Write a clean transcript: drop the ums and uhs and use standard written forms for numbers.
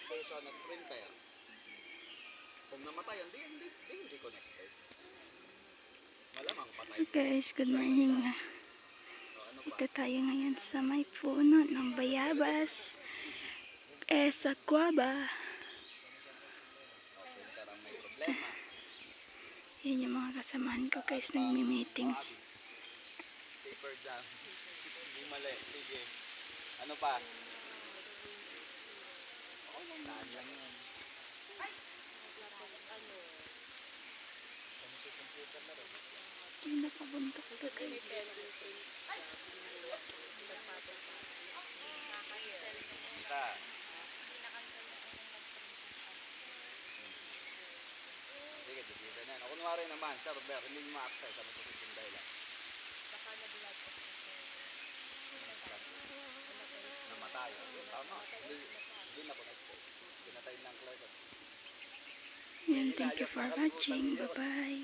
station at printer. Kung namatay, hindi connected. Malamang patay. Hey guys, good morning. Ano pa? Dito tayo ngayon sa may puno ng bayabas. Sa Guava. Printer ang may problema. Yan yung mga kasamahan ko guys, nagmi-meeting. Paper jam. Hindi mali. Sige. Ano pa? Saan lang yun? Ay, nakabuntok to guys. Kita. Sige, dito na. Ako kunwari naman, server, hindi ma-access. Ano po yung dahilan? Namatay. Tama. Hindi na connected. Pinatay ng clerk. Yan, thank you for watching. Bye bye.